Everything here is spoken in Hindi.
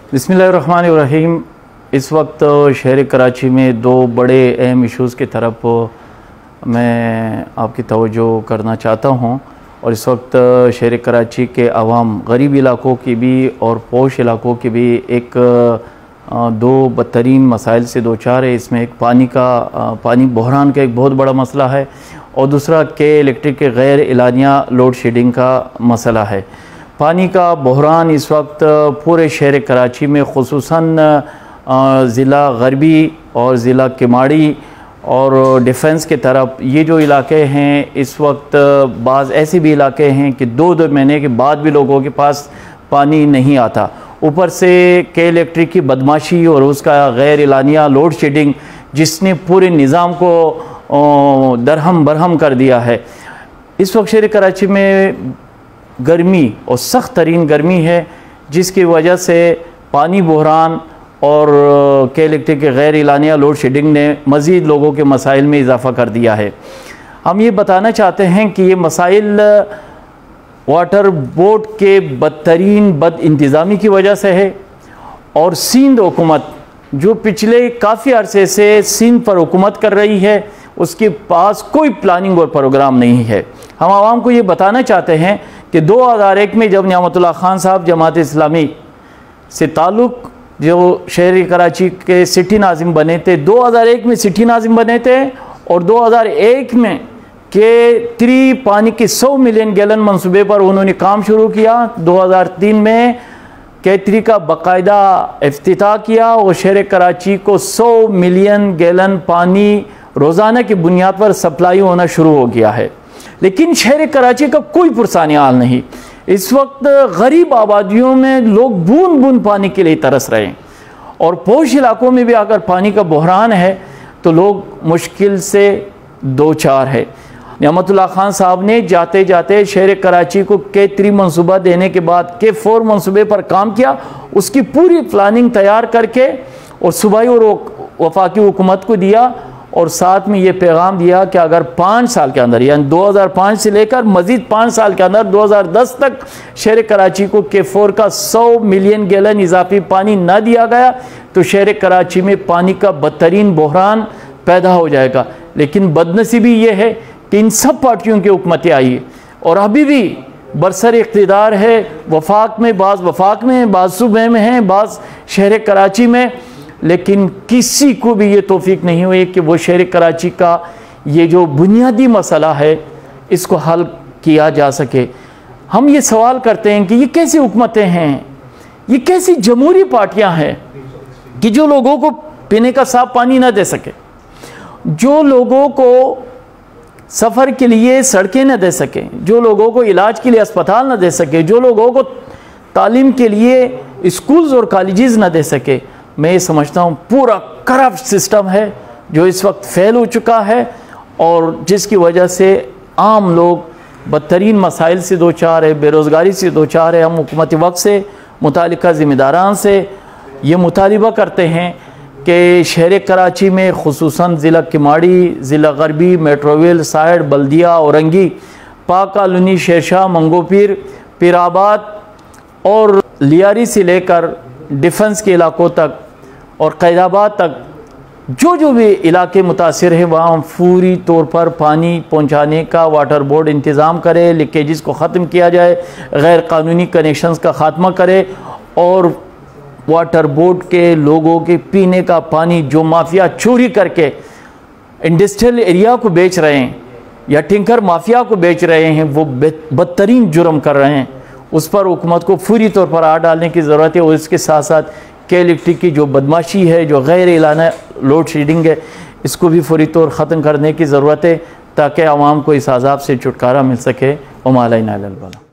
बिस्मिल्लाहिर्रहमानिर्रहीम। इस वक्त शहर कराची में दो बड़े अहम इश्यूज़ की तरफ मैं आपकी तवज्जो करना चाहता हूँ। और इस वक्त शहर कराची के अवाम गरीब इलाकों की भी और पोश इलाकों की भी दो बदतरीन मसाइल से दो चार है। इसमें एक पानी बहरान का एक बहुत बड़ा मसला है और दूसरा के इलेक्ट्रिक के गैर एलानिया लोड शेडिंग का मसला है। पानी का बहरान इस वक्त पूरे शहर कराची में खुसूसन ज़िला गरबी और ज़िला किमाड़ी और डिफेंस के तरफ ये जो इलाके हैं, इस वक्त बाज़ ऐसे भी इलाके हैं कि दो महीने के बाद भी लोगों के पास पानी नहीं आता। ऊपर से के इलेक्ट्रिक की बदमाशी और उसका गैर एलानिया लोड शेडिंग जिसने पूरे निज़ाम को दरहम बरहम कर दिया है। इस वक्त शहर कराची में गर्मी और सख्त तरीन गर्मी है, जिसकी वजह से पानी बहरान और के इलेक्ट्रिक के गैर एलानिया लोड शेडिंग ने मज़ीद लोगों के मसाइल में इजाफ़ा कर दिया है। हम ये बताना चाहते हैं कि ये मसाइल वाटर बोर्ड के बदतरीन बद इंतज़ामी की वजह से है और सिंध हुकूमत जो पिछले काफ़ी अरसे से सिंध पर हुकूमत कर रही है, उसके पास कोई प्लानिंग और प्रोग्राम नहीं है। हम आवाम को ये बताना चाहते हैं कि 2001 में जब नियामतुल्लाह खान साहब जमात इस्लामी से ताल्लुक़ जो शहर कराची के सिटी नाजिम बने थे, 2001 में सिटी नाजिम बने थे और 2001 में के पानी के 100 मिलियन गैलन मंसूबे पर उन्होंने काम शुरू किया। 2003 में के का बाकायदा इफ्तिताह किया और शहर कराची को 100 मिलियन गैलन पानी रोज़ाना की बुनियाद पर सप्लाई होना शुरू हो गया है। लेकिन शहर कराची का कोई पुरसानी हाल नहीं। इस वक्त गरीब आबादियों में लोग बूंद बूंद पानी के लिए तरस रहे हैं और पोश इलाकों में भी अगर पानी का बहरान है तो लोग मुश्किल से दो चार है। नियामतुल्लाह खान साहब ने जाते जाते शहर कराची को के मंसूबा देने के बाद के 4 मंसूबे पर काम किया, उसकी पूरी प्लानिंग तैयार करके और सूबाई और वफाकी हुकूमत को दिया और साथ में ये पैगाम दिया कि अगर 5 साल के अंदर यानी 2005 से लेकर मज़ीद 5 साल के अंदर 2010 तक शहर कराची को के4 का 100 मिलियन गैलन इजाफी पानी ना दिया गया तो शहर कराची में पानी का बदतरीन बहरान पैदा हो जाएगा। लेकिन बदनसीबी ये है कि इन सब पार्टियों की हुकूमतें आई और अभी भी बरसर इक़्तिदार है। वफाक में हैं, बाज़ सूबे में हैं, बाज़ शहर कराची में, लेकिन किसी को भी ये तौफीक नहीं हुई कि वो शहर कराची का ये जो बुनियादी मसला है इसको हल किया जा सके। हम ये सवाल करते हैं कि ये कैसी हुकूमतें हैं, ये कैसी जमहूरी पार्टियां हैं कि जो लोगों को पीने का साफ पानी ना दे सके, जो लोगों को सफ़र के लिए सड़कें न दे सके, जो लोगों को इलाज के लिए अस्पताल न दे सके, जो लोगों को तालीम के लिए स्कूल्स और कॉलेजेस न दे सके। मैं ये समझता हूँ पूरा करप्ट सिस्टम है जो इस वक्त फैल हो चुका है और जिसकी वजह से आम लोग बदतरीन मसाइल से दो चार है, बेरोज़गारी से दो चार है। हम हुकूमती वक्त से मुतालिका ज़िम्मेदारान से ये मुतालिबा करते हैं कि शहर कराची में खुसूसन ज़िला किमाड़ी, ज़िला गरबी, मेट्रोविल, साइड, बल्दिया, औरंगी, पाक कॉलोनी, शेरशाह, मंगोपीर, पीराबाद और लियारी से लेकर डिफेंस के इलाकों तक और कैदाबाद तक जो भी इलाके मुतासिर है वहाँ पूरी तौर पर पानी पहुँचाने का वाटर बोर्ड इंतज़ाम करे, लीकेजेस को ख़त्म किया जाए, गैर कानूनी कनेक्शंस का ख़ात्मा करे और वाटर बोर्ड के लोगों के पीने का पानी जो माफिया चोरी करके इंडस्ट्रियल एरिया को बेच रहे हैं या टिंकर माफिया को बेच रहे हैं, वो बदतरीन जुर्म कर रहे हैं, उस पर हुकूमत को पूरी तौर पर हाथ डालने की ज़रूरत है। और इसके साथ साथ के इलेक्ट्रिक की जो बदमाशी है, जो गैर एलाना लोड शेडिंग है, इसको भी पूरी तौर ख़त्म करने की ज़रूरत है ताकि आवाम को इस अज़ाब से छुटकारा मिल सके। वमा अलैना इल्लल बलाग।